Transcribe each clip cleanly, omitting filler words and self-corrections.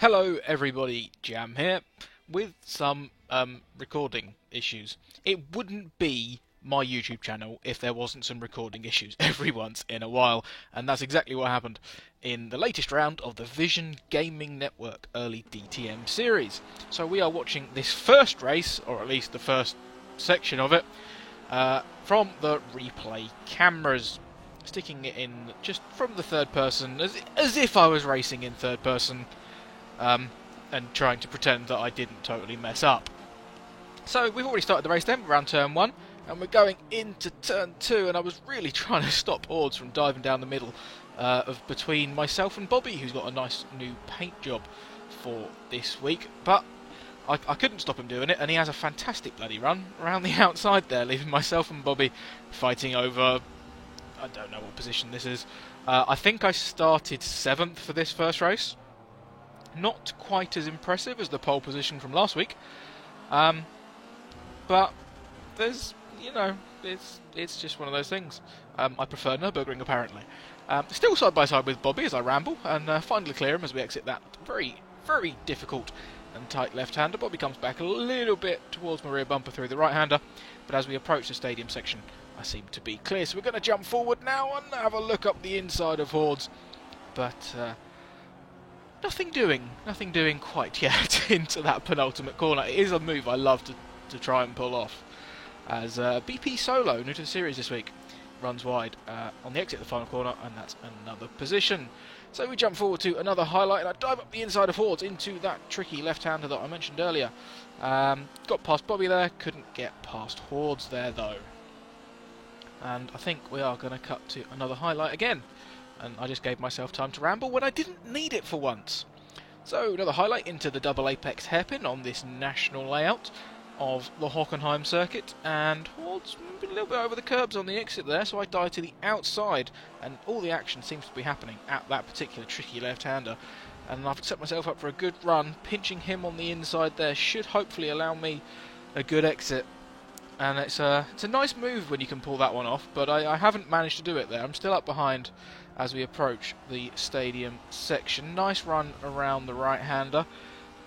Hello everybody, Jam here, with some recording issues. It wouldn't be my YouTube channel if there wasn't some recording issues every once in a while, and that's exactly what happened in the latest round of the Vision Gaming Network Early DTM series. So we are watching this first race, or at least the first section of it, from the replay cameras, sticking it in just from the third person, as if I was racing in third person. And trying to pretend that I didn't totally mess up. So we've already started the race then, around turn 1, and we're going into turn 2, and I was really trying to stop Ords from diving down the middle of between myself and Bobby, who's got a nice new paint job for this week, but I couldn't stop him doing it, and he has a fantastic bloody run around the outside there, leaving myself and Bobby fighting over, I don't know what position this is. I think I started 7th for this first race. Not quite as impressive as the pole position from last week, but there's, it's just one of those things. I prefer Nürburgring apparently. Still side by side with Bobby as I ramble, and finally clear him as we exit that very, very difficult and tight left-hander. Bobby comes back a little bit towards my rear bumper through the right-hander, but as we approach the stadium section, I seem to be clear. So we're going to jump forward now and have a look up the inside of Hordes, but Nothing doing quite yet into that penultimate corner. It is a move I love to try and pull off. As BP Solo, new to the series this week, runs wide on the exit of the final corner, and that's another position. So we jump forward to another highlight, and I dive up the inside of Hordes into that tricky left-hander that I mentioned earlier. Got past Bobby there, couldn't get past Hordes there though. And I think we are going to cut to another highlight again. And I just gave myself time to ramble when I didn't need it for once. So another highlight into the double apex hairpin on this national layout of the Hockenheim circuit, and Hordes a little bit over the curbs on the exit there, so I dive to the outside, and all the action seems to be happening at that particular tricky left-hander. And I've set myself up for a good run. Pinching him on the inside there should hopefully allow me a good exit. And it's a nice move when you can pull that one off, but I haven't managed to do it there. I'm still up behind as we approach the stadium section. Nice run around the right-hander.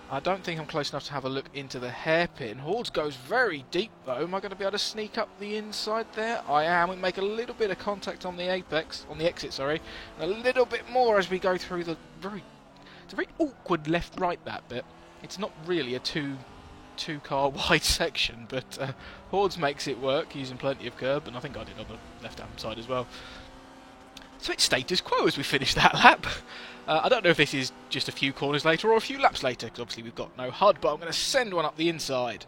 I don't think I'm close enough to have a look into the hairpin. Hordes goes very deep though. Am I going to be able to sneak up the inside there? I am. We make a little bit of contact on the exit, sorry. And a little bit more as we go through it's a very awkward left-right, that bit. It's not really a two-car wide section, but Hordes makes it work using plenty of curb, and I think I did on the left-hand side as well. So it's status quo as we finish that lap. I don't know if this is just a few corners later or a few laps later, because obviously we've got no HUD, but I'm going to send one up the inside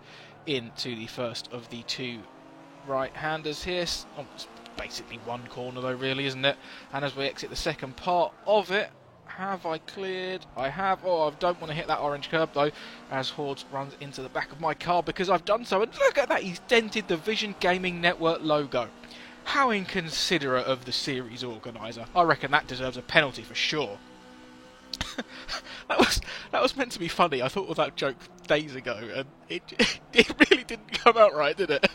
into the first of the two right-handers here. Oh, it's basically one corner though, really, isn't it? And as we exit the second part of it, have I cleared? I have. Oh, I don't want to hit that orange curb though, as Hordes runs into the back of my car because I've done so. And look at that, he's dented the Vision Gaming Network logo. How inconsiderate of the series organiser. I reckon that deserves a penalty for sure. that was meant to be funny. I thought of that joke days ago, and it really didn't come out right, did it?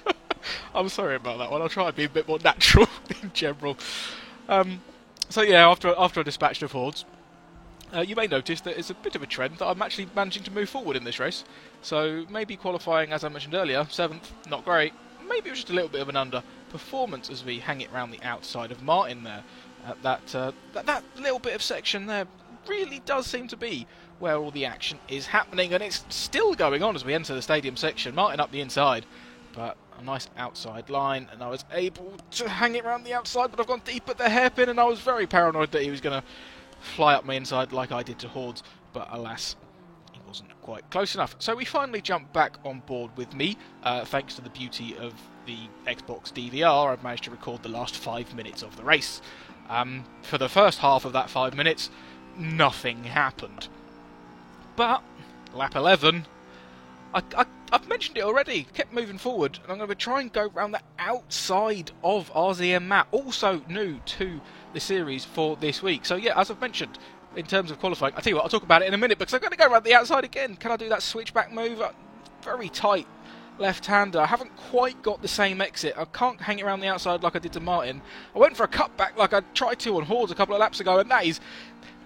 I'm sorry about that one. I'll try and be a bit more natural in general. So yeah, after a dispatch of Hordes, you may notice that it's a bit of a trend that I'm actually managing to move forward in this race. So maybe qualifying, as I mentioned earlier, 7th, not great. Maybe it was just a little bit of an underperformance as we hang it round the outside of Martin there. That little bit of section there really does seem to be where all the action is happening, and it's still going on as we enter the stadium section. Martin up the inside, but a nice outside line, and I was able to hang it round the outside, but I've gone deep at the hairpin, and I was very paranoid that he was going to fly up my inside like I did to Hordes, but alas, he wasn't quite close enough. So we finally jumped back on board with me, thanks to the beauty of the Xbox DVR. I've managed to record the last 5 minutes of the race. For the first half of that 5 minutes, nothing happened. But lap 11, I've mentioned it already, kept moving forward, and I'm going to try and go around the outside of RZM Matt, also new to the series for this week. So yeah, as I've mentioned, in terms of qualifying, I'll tell you what, I'll talk about it in a minute, because I'm going to go around the outside again. Can I do that switchback move? Very tight left-hander. I haven't quite got the same exit. I can't hang it around the outside like I did to Martin. I went for a cutback like I tried to on Hordes a couple of laps ago, and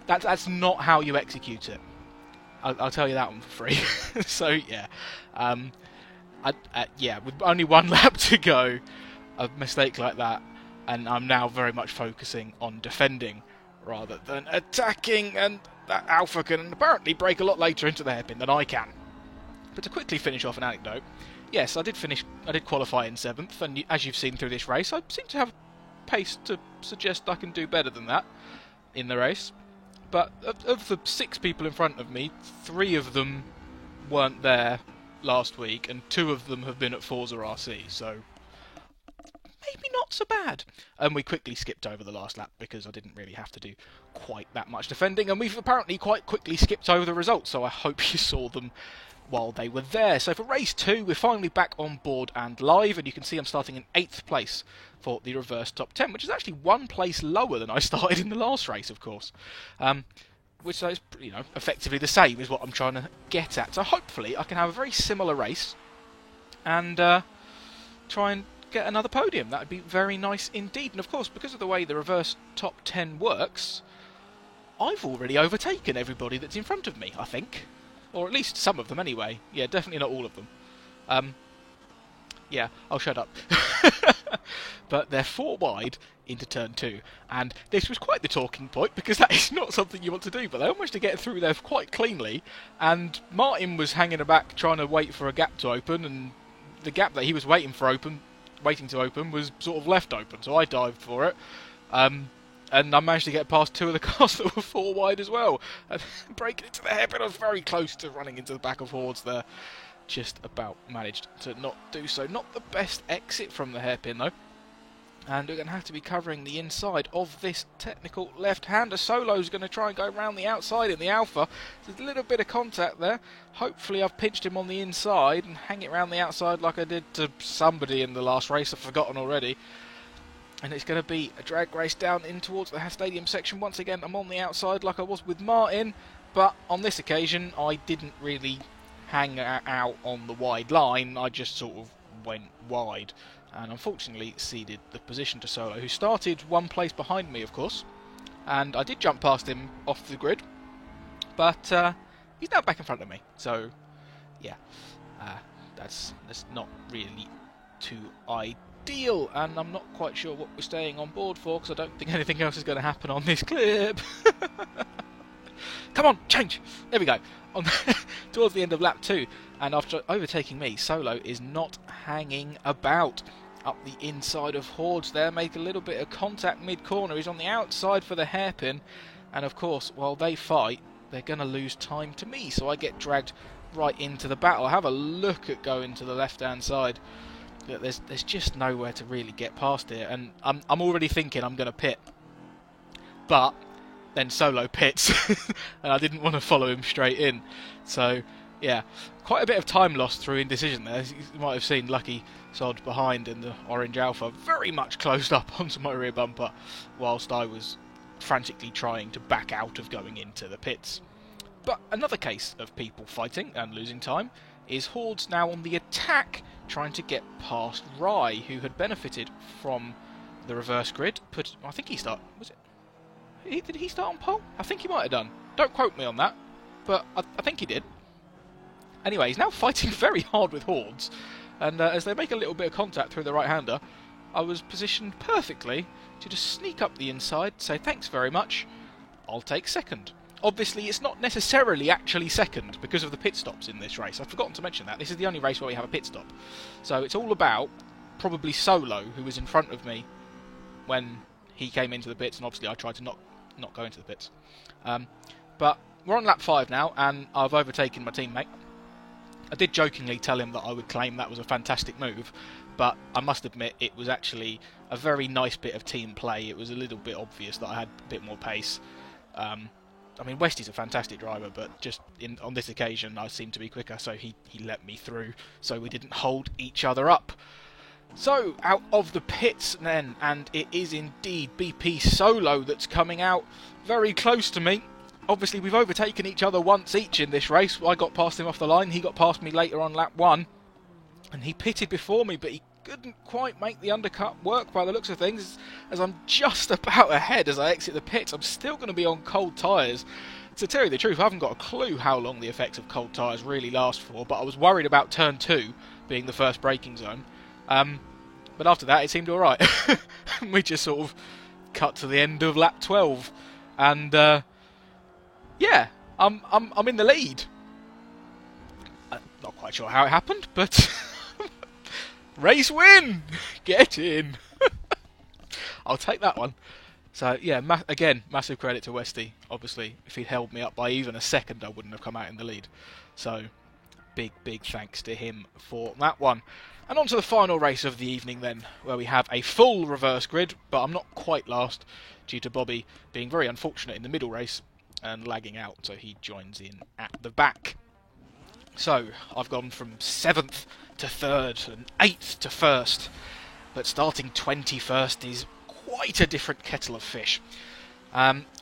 that's not how you execute it. I'll tell you that one for free. So yeah, yeah, with only one lap to go, a mistake like that, and I'm now very much focusing on defending rather than attacking, and that Alpha can apparently brake a lot later into the hairpin than I can. But to quickly finish off an anecdote, yes, I did qualify in 7th, and as you've seen through this race, I seem to have pace to suggest I can do better than that in the race. But of the 6 people in front of me, 3 of them weren't there last week, and 2 of them have been at Forza RC, so maybe not so bad. And we quickly skipped over the last lap because I didn't really have to do quite that much defending, and we've apparently quite quickly skipped over the results, so I hope you saw them while they were there. So for race 2, we're finally back on board and live, and you can see I'm starting in 8th place for the reverse top 10, which is actually 1 place lower than I started in the last race, of course. Which is, effectively the same is what I'm trying to get at. So hopefully I can have a very similar race and try and get another podium. That would be very nice indeed. And of course, because of the way the reverse top 10 works, I've already overtaken everybody that's in front of me, I think. Or at least some of them anyway. Yeah, definitely not all of them. Yeah, I'll shut up. But they're 4 wide into turn 2, and this was quite the talking point because that is not something you want to do, but they managed to get through there quite cleanly, and Martin was hanging back trying to wait for a gap to open, and the gap that he was waiting to open was sort of left open, so I dived for it, and I managed to get past 2 of the cars that were 4 wide as well, and breaking into the hairpin. I was very close to running into the back of Hordes there. Just about managed to not do so. Not the best exit from the hairpin though. And we're going to have to be covering the inside of this technical left-hander. Solo's going to try and go around the outside in the Alpha. There's a little bit of contact there. Hopefully I've pinched him on the inside and hang it around the outside like I did to somebody in the last race. I've forgotten already. And it's going to be a drag race down in towards the stadium section. Once again, I'm on the outside like I was with Martin. But on this occasion, I didn't really hang out on the wide line. I just sort of went wide. And unfortunately ceded the position to Solo, who started 1 place behind me, of course. And I did jump past him off the grid, but he's now back in front of me. So, yeah, that's not really too ideal. And I'm not quite sure what we're staying on board for, because I don't think anything else is going to happen on this clip. Come on, change! There we go. Towards the end of lap 2, and after overtaking me, Solo is not hanging about. Up the inside of Hordes there, make a little bit of contact mid-corner. He's on the outside for the hairpin, and of course, while they fight, they're going to lose time to me, so I get dragged right into the battle. Have a look at going to the left-hand side. There's just nowhere to really get past here, and I'm already thinking I'm going to pit. But then Solo pits, and I didn't want to follow him straight in. So, yeah, quite a bit of time lost through indecision there. You might have seen Lucky Sod behind in the orange Alpha very much closed up onto my rear bumper, whilst I was frantically trying to back out of going into the pits. But another case of people fighting and losing time is Hordes now on the attack, trying to get past Rye, who had benefited from the reverse grid. I think he started... Did he start on pole? I think he might have done. Don't quote me on that, but I think he did. Anyway, he's now fighting very hard with Hordes, and as they make a little bit of contact through the right-hander, I was positioned perfectly to just sneak up the inside, say thanks very much, I'll take second. Obviously, it's not necessarily actually second because of the pit stops in this race. I've forgotten to mention that. This is the only race where we have a pit stop. So it's all about probably Solo, who was in front of me when he came into the pits, and obviously I tried to not go into the pits. But we're on lap 5 now, and I've overtaken my teammate. I did jokingly tell him that I would claim that was a fantastic move, but I must admit it was actually a very nice bit of team play. It was a little bit obvious that I had a bit more pace. I mean, Westy's a fantastic driver, but just on this occasion I seemed to be quicker, so he let me through, so we didn't hold each other up. So, out of the pits then, and it is indeed BP Solo that's coming out very close to me. Obviously, we've overtaken each other once each in this race. I got past him off the line, he got past me later on lap 1, and he pitted before me, but he couldn't quite make the undercut work by the looks of things, as I'm just about ahead as I exit the pits. I'm still going to be on cold tyres, To tell you the truth, I haven't got a clue how long the effects of cold tyres really last for, but I was worried about turn 2 being the first braking zone. But after that, it seemed alright. We just sort of cut to the end of lap 12. And, yeah, I'm in the lead. Not quite sure how it happened, but race win! Get in! I'll take that one. So, yeah, again, massive credit to Westy. Obviously, if he'd held me up by even a second, I wouldn't have come out in the lead. So, big thanks to him for that one. And on to the final race of the evening then, where we have a full reverse grid, but I'm not quite last, due to Bobby being very unfortunate in the middle race and lagging out, so he joins in at the back. So, I've gone from 7th to 3rd and 8th to 1st, but starting 21st is quite a different kettle of fish.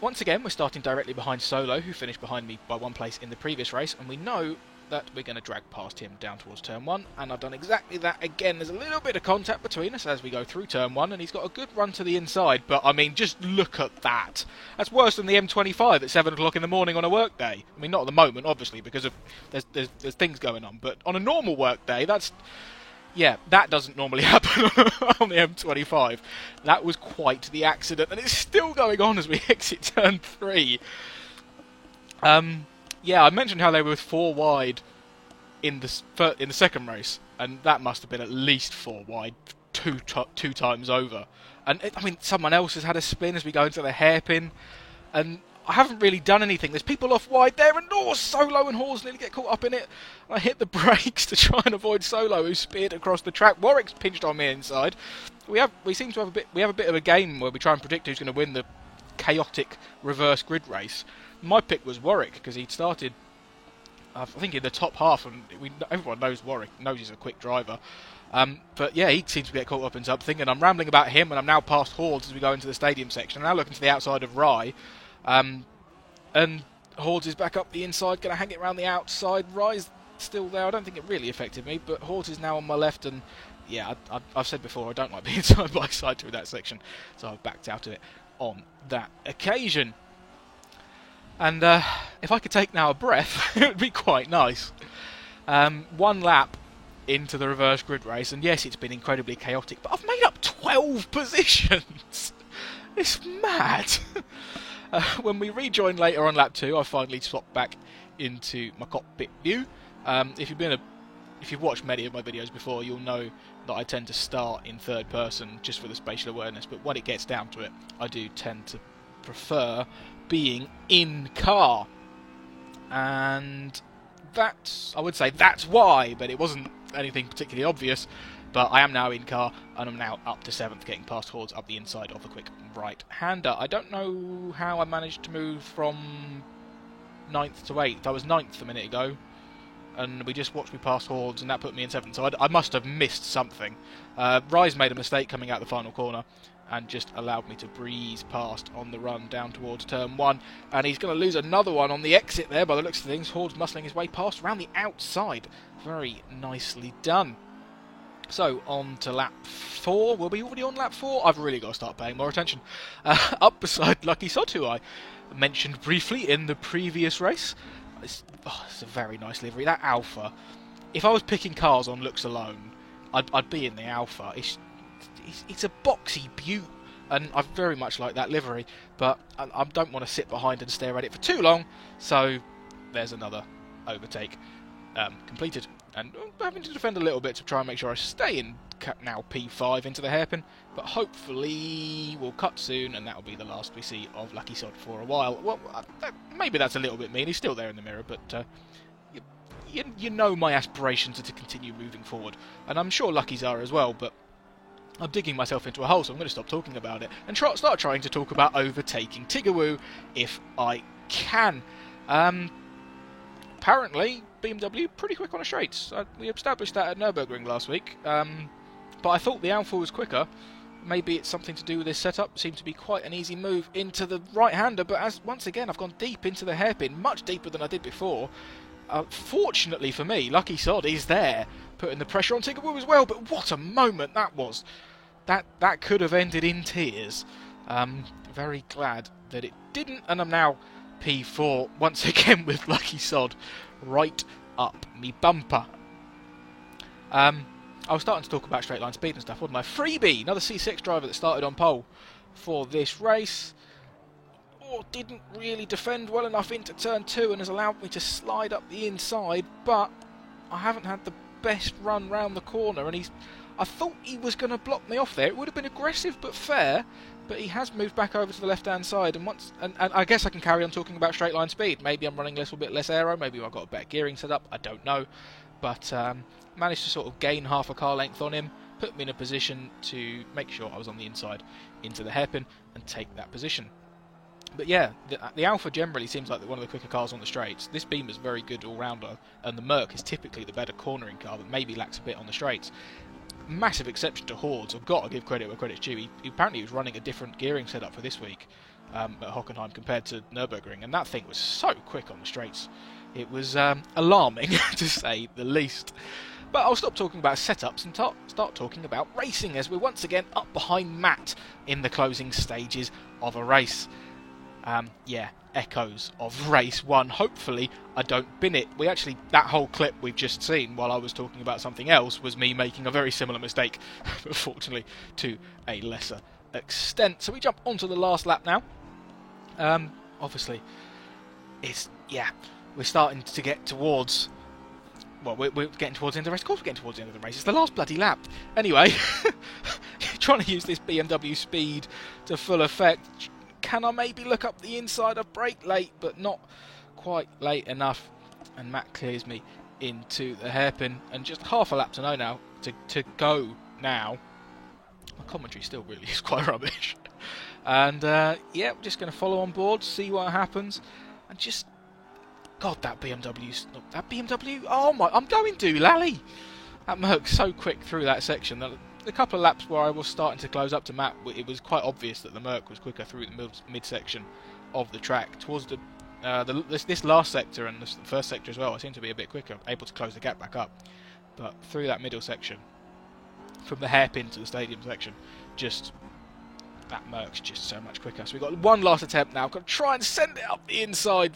Once again, we're starting directly behind Solo, who finished behind me by 1 place in the previous race, and we know that we're going to drag past him down towards turn 1, and I've done exactly that again. There's a little bit of contact between us as we go through turn 1, and he's got a good run to the inside, but I mean, just look at that. That's worse than the M25 at 7 o'clock in the morning on a work day. I mean, not at the moment, obviously, because of there's things going on, but on a normal work day, yeah, that doesn't normally happen on the M25. That was quite the accident, and it's still going on as we exit turn 3. Yeah, I mentioned how they were 4 wide in the second race, and that must have been at least 4 wide, two times over. And I mean, someone else has had a spin as we go into the hairpin, and I haven't really done anything. There's people off wide there, and Solo and Hawes nearly get caught up in it. I hit the brakes to try and avoid Solo, who speared across the track. Warwick's pinched on me inside. We seem to have a bit of a game where we try and predict who's going to win the chaotic reverse grid race. My pick was Warwick because he'd started, I think, in the top half, and everyone knows Warwick, knows he's a quick driver. But yeah, he seems to get caught up in something, and I'm rambling about him, and I'm now past Hordes as we go into the stadium section. I'm now looking to the outside of Rye, and Hordes is back up the inside, going to hang it around the outside. Rye's still there. I don't think it really affected me, but Hordes is now on my left, and yeah, I've said before, I don't like being side by side through that section, so I've backed out of it on that occasion. And if I could take now a breath, it would be quite nice. 1 lap into the reverse grid race, and yes, it's been incredibly chaotic, but I've made up 12 positions. It's mad. When we rejoin later on lap 2, I finally swapped back into my cockpit view. If you've watched many of my videos before, you'll know that I tend to start in third person just for the spatial awareness, but when it gets down to it, I do tend to prefer being in car. And I would say that's why, but it wasn't anything particularly obvious. But I am now in car, and I'm now up to 7th, getting past Hordes up the inside of the quick right-hander. I don't know how I managed to move from 9th to 8th. I was 9th a minute ago, and we just watched me pass Hordes, and that put me in 7th. So I must have missed something. Rise made a mistake coming out the final corner, and just allowed me to breeze past on the run down towards turn 1. And he's going to lose another one on the exit there, by the looks of things. Hordes muscling his way past around the outside. Very nicely done. So, on to lap 4. Were we already on lap 4? I've really got to start paying more attention. Up beside Lucky Sod, who I mentioned briefly in the previous race. It's a very nice livery. That Alpha, if I was picking cars on looks alone, I'd be in the Alpha. It's a boxy beaut, and I very much like that livery, but I don't want to sit behind and stare at it for too long, so there's another overtake completed. And having to defend a little bit to try and make sure I stay in now P5 into the hairpin, but hopefully we'll cut soon, and that'll be the last we see of Lucky Sod for a while. Well, maybe that's a little bit mean, he's still there in the mirror, but you know my aspirations are to continue moving forward, and I'm sure Lucky's are as well, but I'm digging myself into a hole, so I'm going to stop talking about it and start trying to talk about overtaking Tiggerwoo if I can. Apparently, BMW pretty quick on the straights. We established that at Nürburgring last week, but I thought the Alpha was quicker. Maybe it's something to do with this setup. It seemed to be quite an easy move into the right-hander, but once again I've gone deep into the hairpin, much deeper than I did before. Fortunately for me, Lucky Sod is there, putting the pressure on Tiggerwoo as well, but what a moment that was. That could have ended in tears. Very glad that it didn't, and I'm now P4 once again with Lucky Sod right up me bumper. I was starting to talk about straight line speed and stuff, wasn't I? Freebie, another C6 driver that started on pole for this race. Didn't really defend well enough into turn 2 and has allowed me to slide up the inside, but I haven't had the best run round the corner, and I thought he was going to block me off there. It would have been aggressive but fair, but he has moved back over to the left hand side, and I guess I can carry on talking about straight line speed. Maybe I'm running a little bit less aero, maybe I've got a better gearing set up, I don't know, but managed to sort of gain half a car length on him, put me in a position to make sure I was on the inside into the hairpin and take that position. But yeah, the Alfa generally seems like one of the quicker cars on the straights. This Beamer's very good all-rounder, and the Merc is typically the better cornering car, but maybe lacks a bit on the straights. Massive exception to Hordes. I've got to give credit where credit's due. He apparently was running a different gearing setup for this week at Hockenheim compared to Nürburgring, and that thing was so quick on the straights. It was alarming, to say the least. But I'll stop talking about setups and start talking about racing, as we're once again up behind Matt in the closing stages of a race. Yeah, echoes of race 1. Hopefully I don't bin it. That whole clip we've just seen while I was talking about something else was me making a very similar mistake, but fortunately to a lesser extent. So we jump onto the last lap now. Obviously, we're starting to get towards... Well, we're getting towards the end of the race. Of course we're getting towards the end of the race. It's the last bloody lap. Anyway, trying to use this BMW speed to full effect. Can I maybe look up the inside? I brake late, but not quite late enough. And Matt clears me into the hairpin. And just half a lap to go now. My commentary still really is quite rubbish. And yeah, we're just going to follow on board, see what happens. And just... God, that BMW... Oh my... I'm going doolally! That Merc's so quick through that section that... The couple of laps where I was starting to close up to Matt, it was quite obvious that the Merc was quicker through the mid-section of the track. Towards this last sector and the first sector as well, I seem to be a bit quicker, able to close the gap back up. But through that middle section, from the hairpin to the stadium section, that Merc's just so much quicker. So we've got one last attempt now. I've got to try and send it up the inside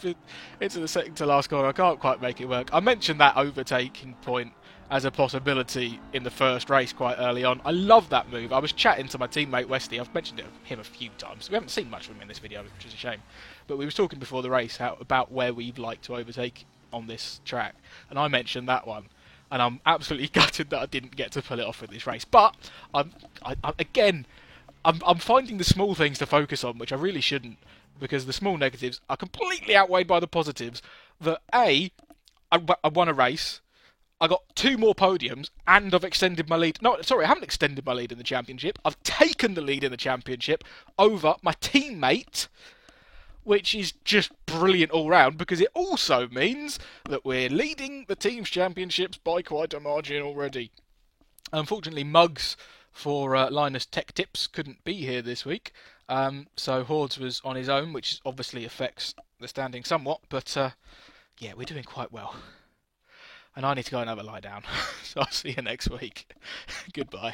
into the second to last corner. I can't quite make it work. I mentioned that overtaking point as a possibility in the first race quite early on. I love that move. I was chatting to my teammate Westy. I've mentioned him a few times. We haven't seen much of him in this video, which is a shame. But we were talking before the race about where we'd like to overtake on this track. And I mentioned that one. And I'm absolutely gutted that I didn't get to pull it off in this race. But, I'm finding the small things to focus on, which I really shouldn't. Because the small negatives are completely outweighed by the positives. That I won a race... I got 2 more podiums, and I've extended my lead. No, sorry, I haven't extended my lead in the championship. I've taken the lead in the championship over my teammate, which is just brilliant all round, because it also means that we're leading the team's championships by quite a margin already. Unfortunately, Muggs for Linus Tech Tips couldn't be here this week, so Hordes was on his own, which obviously affects the standing somewhat, but yeah, we're doing quite well. And I need to go and have a lie down. So I'll see you next week. Goodbye.